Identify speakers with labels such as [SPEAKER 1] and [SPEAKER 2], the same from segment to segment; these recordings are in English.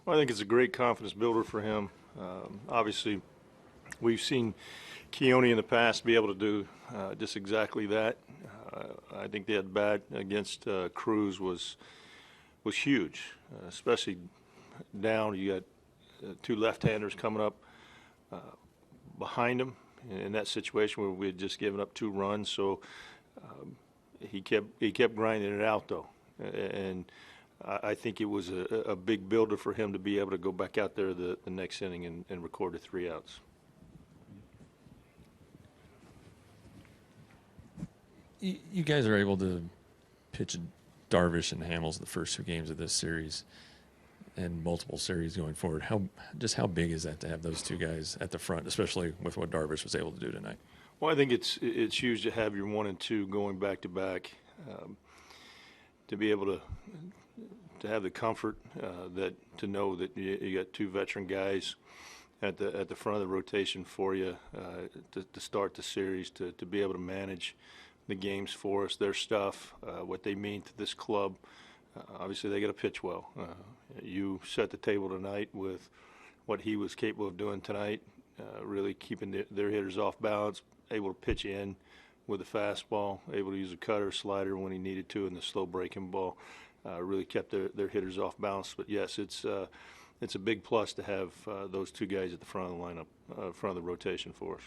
[SPEAKER 1] Well, I think it's a great confidence builder for him. Obviously, we've seen Keone in the past be able to do just exactly that. I think the at-bat against Cruz was huge, especially down. You got two left-handers coming up behind him in that situation where we had just given up 2 runs. So he kept grinding it out, though, and I think it was a big builder for him to be able to go back out there the next inning and record the 3 outs.
[SPEAKER 2] You guys are able to pitch Darvish and Hamels the first 2 games of this series and multiple series going forward. How big is that to have those 2 guys at the front, especially with what Darvish was able to do tonight?
[SPEAKER 1] Well, I think it's huge to have your 1 and 2 going back to back, to be able to have the comfort that to know that you got 2 veteran guys at the front of the rotation for you to start the series, to be able to manage the games for us, their stuff, what they mean to this club. Obviously, they got to pitch well. You set the table tonight with what he was capable of doing tonight, really keeping their hitters off balance, able to pitch in with a fastball, able to use a cutter, slider when he needed to, and the slow breaking ball. Really kept their hitters off balance. But yes, it's a big plus to have those 2 guys at the front of the lineup, front of the rotation for us.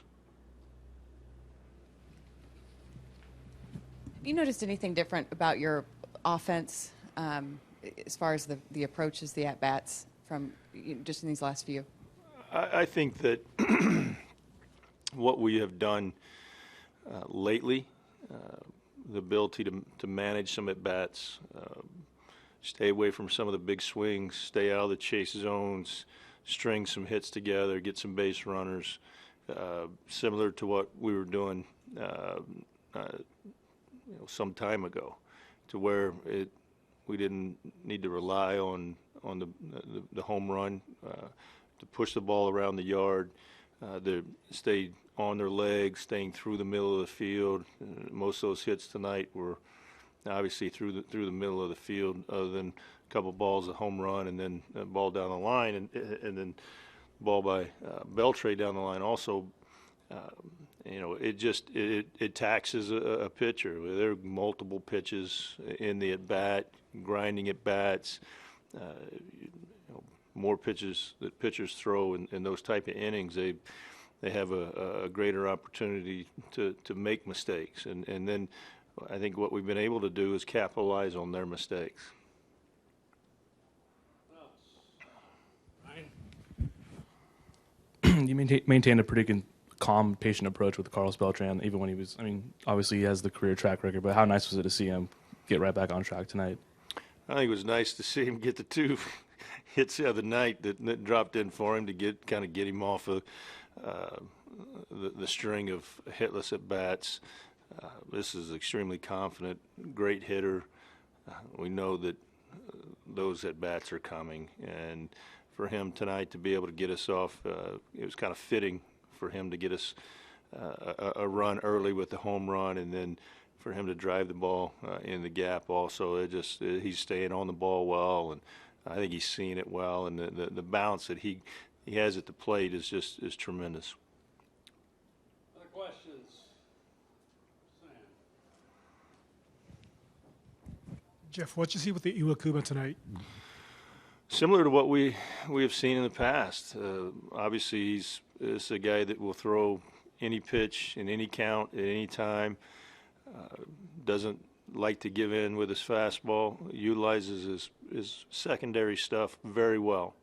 [SPEAKER 3] Have you noticed anything different about your offense as far as the approaches, the at-bats from just in these last few?
[SPEAKER 1] I think that what we have done lately, the ability to manage some at-bats, stay away from some of the big swings, stay out of the chase zones, string some hits together, get some base runners, similar to what we were doing some time ago, to where we didn't need to rely on the home run to push the ball around the yard. They stayed on their legs, staying through the middle of the field. Most of those hits tonight were obviously through the middle of the field, other than a couple balls, a home run, and then a ball down the line, and then ball by Beltran down the line also. It taxes a pitcher. There are multiple pitches in the at bat, grinding at bats. More pitches that pitchers throw in those type of innings, they have a greater opportunity to make mistakes, and then I think what we've been able to do is capitalize on their mistakes.
[SPEAKER 4] You maintained a pretty calm, patient approach with Carlos Beltran, even when he was, obviously he has the career track record, but how nice was it to see him get right back on track tonight?
[SPEAKER 1] I think it was nice to see him get the 2 hits the other night that dropped in for him to get him off of the string of hitless at bats. This is extremely confident, great hitter. We know that those at bats are coming, and for him tonight to be able to get us off, it was kind of fitting for him to get us a run early with the home run, and then for him to drive the ball in the gap also. He's staying on the ball well, and I think he's seeing it well, and the bounce that he has at the plate is tremendous.
[SPEAKER 5] Other questions? Sam.
[SPEAKER 6] Jeff, what did you see with the Iwakuma tonight?
[SPEAKER 1] Similar to what we have seen in the past. Obviously, he's a guy that will throw any pitch in any count at any time. Doesn't like to give in with his fastball. Utilizes his secondary stuff very well,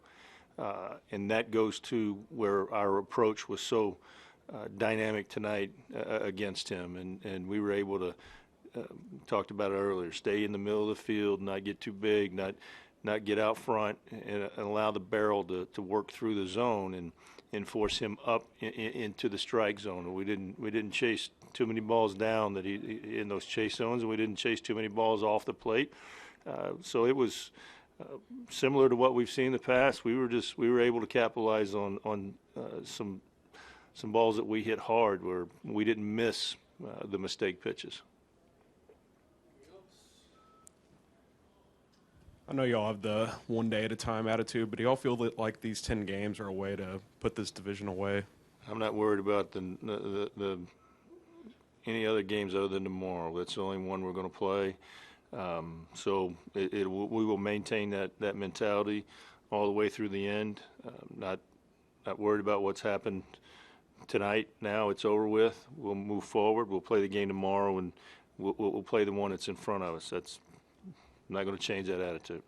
[SPEAKER 1] and that goes to where our approach was so dynamic tonight against him, and we were able to talked about it earlier. Stay in the middle of the field, not get too big, not get out front, and allow the barrel to work through the zone and force him up into the strike zone. We didn't chase too many balls down in those chase zones, and we didn't chase too many balls off the plate. So it was similar to what we've seen in the past. We were able to capitalize on some balls that we hit hard, where we didn't miss the mistake pitches.
[SPEAKER 7] I know y'all have the one day at a time attitude, but do y'all feel that like these 10 games are a way to put this division away?
[SPEAKER 1] I'm not worried about the any other games other than tomorrow. That's the only one we're going to play. So we will maintain that mentality all the way through the end. Not worried about what's happened tonight. Now it's over with. We'll move forward. We'll play the game tomorrow, and we'll play the one that's in front of us. I'm not going to change that attitude.